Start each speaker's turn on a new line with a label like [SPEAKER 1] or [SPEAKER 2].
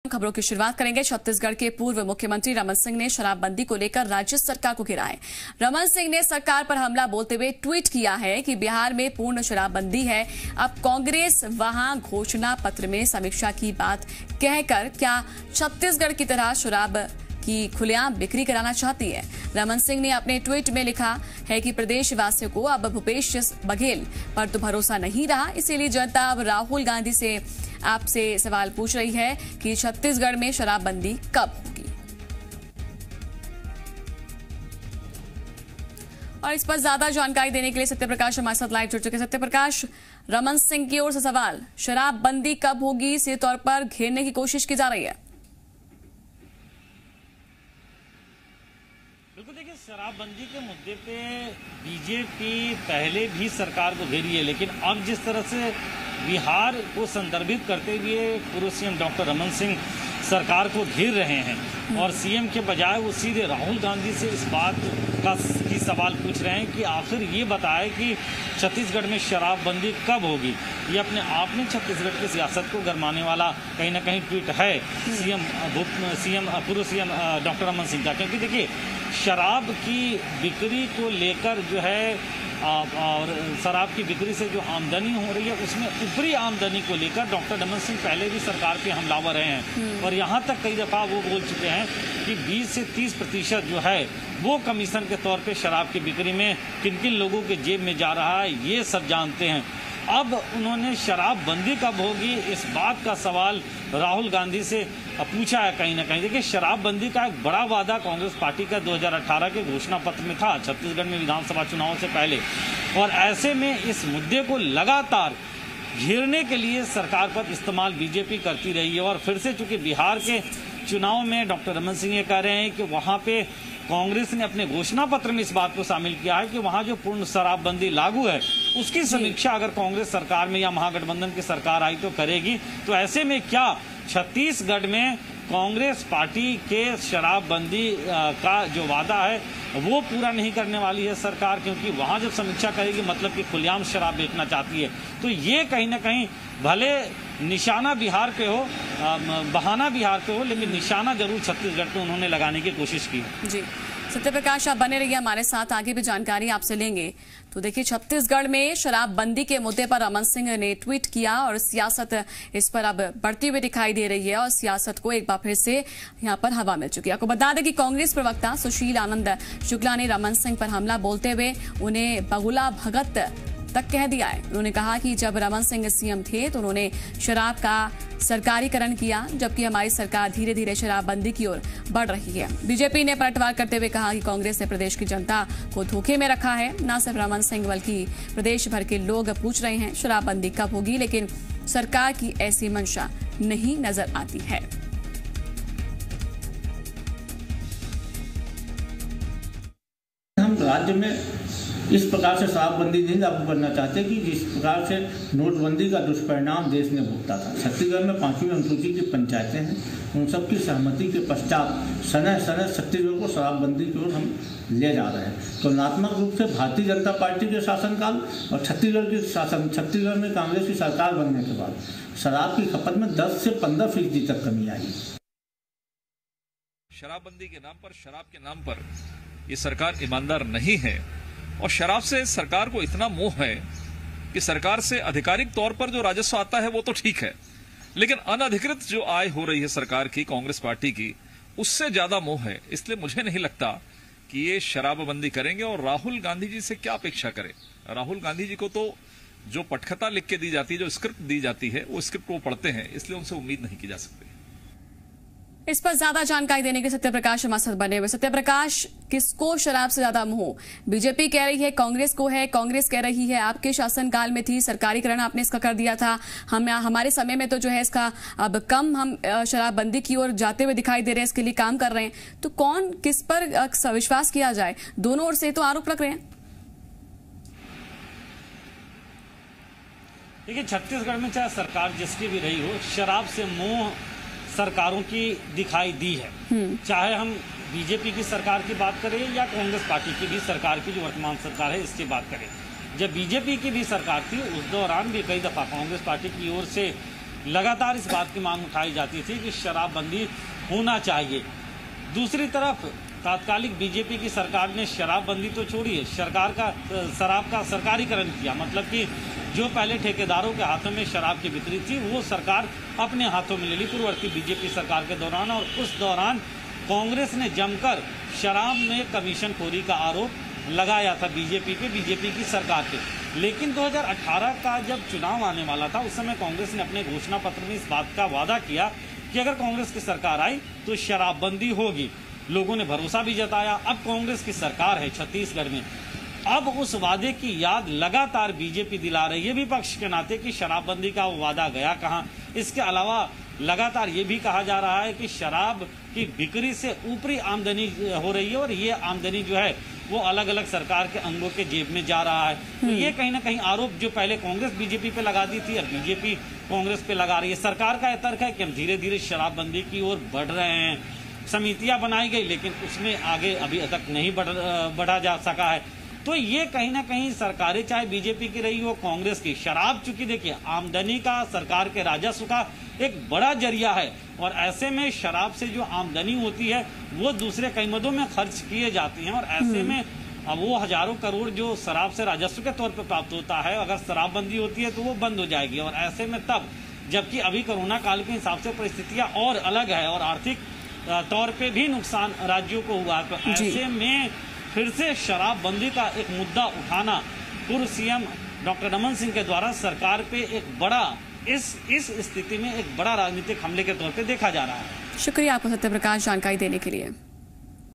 [SPEAKER 1] खबरों की शुरुआत करेंगे। छत्तीसगढ़ के पूर्व मुख्यमंत्री रमन सिंह ने शराबबंदी को लेकर राज्य सरकार को घेरा है। रमन सिंह ने सरकार पर हमला बोलते हुए ट्वीट किया है कि बिहार में पूर्ण शराबबंदी है। अब कांग्रेस वहां घोषणा पत्र में समीक्षा की बात कहकर क्या छत्तीसगढ़ की तरह शराब की खुलेआम बिक्री कराना चाहती है। रमन सिंह ने अपने ट्वीट में लिखा है कि प्रदेशवासियों को अब भूपेश बघेल पर तो भरोसा नहीं रहा, इसीलिए जनता अब राहुल गांधी से आपसे सवाल पूछ रही है कि छत्तीसगढ़ में शराबबंदी कब होगी। और इस पर ज्यादा जानकारी देने के लिए सत्यप्रकाश हमारे साथ लाइव जुड़ चुके हैं। सत्यप्रकाश, रमन सिंह की ओर से सवाल, शराबबंदी कब होगी इस तौर पर घेरने की कोशिश की जा रही है।
[SPEAKER 2] बिल्कुल, देखिए, शराबबंदी के मुद्दे पे बीजेपी पहले भी सरकार को घेरी है, लेकिन अब जिस तरह से बिहार को संदर्भित करते हुए पूर्व सीएम डॉक्टर रमन सिंह सरकार को घेर रहे हैं और सीएम के बजाय वो सीधे राहुल गांधी से इस बात की सवाल पूछ रहे हैं कि आखिर ये बताए कि छत्तीसगढ़ में शराबबंदी कब होगी। ये अपने आप में छत्तीसगढ़ की सियासत को गरमाने वाला कहीं ना कहीं ट्वीट है पूर्व सीएम डॉक्टर रमन सिंह का, क्योंकि देखिए, शराब की बिक्री को लेकर जो है और शराब की बिक्री से जो आमदनी हो रही है उसमें ऊपरी आमदनी को लेकर डॉक्टर रमन सिंह पहले भी सरकार पे हमलावर रहे हैं और यहाँ तक कई दफा वो बोल चुके हैं कि 20 से 30% जो है वो कमीशन के तौर पे शराब की बिक्री में किन किन लोगों के जेब में जा रहा है ये सब जानते हैं। अब उन्होंने शराबबंदी कब होगी इस बात का सवाल राहुल गांधी से पूछा है कहीं ना कहीं। देखिए, शराबबंदी का एक बड़ा वादा कांग्रेस पार्टी का 2018 के घोषणा पत्र में था, छत्तीसगढ़ में विधानसभा चुनाव से पहले, और ऐसे में इस मुद्दे को लगातार घेरने के लिए सरकार पर इस्तेमाल बीजेपी करती रही है। और फिर से चूंकि बिहार के चुनाव में डॉक्टर रमन सिंह ये कह रहे हैं कि वहां पे कांग्रेस ने अपने घोषणा पत्र में इस बात को शामिल किया है कि वहां जो पूर्ण शराबबंदी लागू है उसकी समीक्षा अगर कांग्रेस सरकार में या महागठबंधन की सरकार आई तो करेगी। तो ऐसे में क्या छत्तीसगढ़ में कांग्रेस पार्टी के शराबबंदी का जो वादा है वो पूरा नहीं करने वाली है सरकार, क्योंकि वहां जब समीक्षा करेगी मतलब कि खुलेआम शराब बेचना चाहती है। तो ये कहीं ना कहीं भले निशाना बिहार पे हो, बहाना बिहार पे हो, लेकिन निशाना जरूर छत्तीसगढ़ पे उन्होंने लगाने की कोशिश की।
[SPEAKER 1] जी सत्यप्रकाश, आप बने रहिए हमारे साथ, आगे भी जानकारी आपसे लेंगे। तो देखिए, छत्तीसगढ़ में शराबबंदी के मुद्दे पर रमन सिंह ने ट्वीट किया और सियासत इस पर अब बढ़ती हुई दिखाई दे रही है और सियासत को एक बार फिर से यहां पर हवा मिल चुकी है। आपको बता दें कि कांग्रेस प्रवक्ता सुशील आनंद शुक्ला ने रमन सिंह पर हमला बोलते हुए उन्हें बगुला भगत तक कह दिया है। उन्होंने कहा कि जब रमन सिंह सीएम थे तो उन्होंने शराब का सरकारीकरण किया, जबकि हमारी सरकार धीरे धीरे शराबबंदी की ओर बढ़ रही है। बीजेपी ने पलटवार करते हुए कहा कि कांग्रेस ने प्रदेश की जनता को धोखे में रखा है। न सिर्फ रमन सिंह बल्कि प्रदेश भर के लोग पूछ रहे हैं शराबबंदी कब होगी, लेकिन सरकार की ऐसी मंशा नहीं नजर आती है।
[SPEAKER 3] हम राज्य में इस प्रकार से शराबबंदी नहीं लागू करना चाहते कि जिस प्रकार से नोटबंदी का दुष्परिणाम देश ने भुगता था। छत्तीसगढ़ में 5वीं अनुसूची की पंचायतें हैं, उन सबकी सहमति के पश्चात समय समय छत्तीसगढ़ को शराबबंदी की ओर हम ले जा रहे हैं। तुलनात्मक रूप से भारतीय जनता पार्टी के शासनकाल और छत्तीसगढ़ में कांग्रेस की सरकार बनने के बाद शराब की खपत में 10 से 15% तक कमी आई।
[SPEAKER 4] शराबबंदी के नाम पर, शराब के नाम पर ये सरकार ईमानदार नहीं है और शराब से सरकार को इतना मोह है कि सरकार से आधिकारिक तौर पर जो राजस्व आता है वो तो ठीक है, लेकिन अनधिकृत जो आय हो रही है सरकार की, कांग्रेस पार्टी की, उससे ज्यादा मोह है। इसलिए मुझे नहीं लगता कि ये शराबबंदी करेंगे। और राहुल गांधी जी से क्या अपेक्षा करें? राहुल गांधी जी को तो जो पटकथा लिख के दी जाती है, जो स्क्रिप्ट दी जाती है, वो स्क्रिप्ट वो पढ़ते हैं, इसलिए उनसे उम्मीद नहीं की जा सकती।
[SPEAKER 1] इस पर ज्यादा जानकारी देने के सत्यप्रकाश हमारे साथ बने हुए। सत्यप्रकाश, किसको शराब से ज्यादा मोह? बीजेपी कह रही है कांग्रेस को है, कांग्रेस कह रही है आपके शासनकाल में थी, सरकारीकरण आपने इसका कर दिया था, हमारे समय में तो जो है इसका अब कम हम शराबबंदी की ओर जाते हुए दिखाई दे रहे हैं, इसके लिए काम कर रहे हैं। तो कौन किस पर विश्वास किया जाए? दोनों ओर से तो आरोप लग रहे हैं।
[SPEAKER 2] देखिए, छत्तीसगढ़ में चाहे सरकार जिसकी भी रही हो, शराब से मोह सरकारों की दिखाई दी है। चाहे हम बीजेपी की सरकार की बात करें या कांग्रेस पार्टी की भी सरकार की जो वर्तमान सरकार है इसकी बात करें। जब बीजेपी की भी सरकार थी उस दौरान भी कई दफा कांग्रेस पार्टी की ओर से लगातार इस बात की मांग उठाई जाती थी कि शराबबंदी होना चाहिए। दूसरी तरफ तात्कालिक बीजेपी की सरकार ने शराबबंदी तो छोड़िए, शराब का सरकारीकरण किया। मतलब कि जो पहले ठेकेदारों के हाथों में शराब की बिक्री थी वो सरकार अपने हाथों में ले ली पूर्ववर्ती बीजेपी सरकार के दौरान। और उस दौरान कांग्रेस ने जमकर शराब में कमीशनखोरी का आरोप लगाया था बीजेपी की सरकार पे। लेकिन 2018 का जब चुनाव आने वाला था उस समय कांग्रेस ने अपने घोषणा पत्र में इस बात का वादा किया कि अगर कांग्रेस की सरकार आई तो शराबबंदी होगी। लोगों ने भरोसा भी जताया। अब कांग्रेस की सरकार है छत्तीसगढ़ में, अब उस वादे की याद लगातार बीजेपी दिला रही है विपक्ष के नाते कि शराबबंदी का वो वादा गया कहाँ। इसके अलावा लगातार ये भी कहा जा रहा है कि शराब की बिक्री से ऊपरी आमदनी हो रही है और ये आमदनी जो है वो अलग अलग सरकार के अंगों के जेब में जा रहा है। तो ये कहीं ना कहीं आरोप जो पहले कांग्रेस बीजेपी पे लगाती थी, अब बीजेपी कांग्रेस पे लगा रही है। सरकार का यह तर्क है कि हम धीरे धीरे शराबबंदी की ओर बढ़ रहे हैं। समितियां बनाई गई लेकिन उसमें आगे अभी तक नहीं बढ़ा जा सका है। तो ये कहीं ना कहीं सरकारें चाहे बीजेपी की रही हो कांग्रेस की, शराब चूंकि देखिए आमदनी का सरकार के राजस्व का एक बड़ा जरिया है और ऐसे में शराब से जो आमदनी होती है वो दूसरे कई मदों में खर्च किए जाती हैं और ऐसे में अब वो हजारों करोड़ जो शराब से राजस्व के तौर पर प्राप्त होता है, अगर शराबबंदी होती है तो वो बंद हो जाएगी। और ऐसे में तब जबकि अभी कोरोना काल के हिसाब से परिस्थितियां और अलग है और आर्थिक तौर पे भी नुकसान राज्यों को हुआ, तो ऐसे में फिर से शराबबंदी का एक मुद्दा उठाना पूर्व सीएम डॉक्टर रमन सिंह के द्वारा सरकार पे एक बड़ा इस स्थिति में एक बड़ा राजनीतिक हमले के तौर पे देखा जा रहा है।
[SPEAKER 1] शुक्रिया आपको सत्यप्रकाश जानकारी देने के लिए।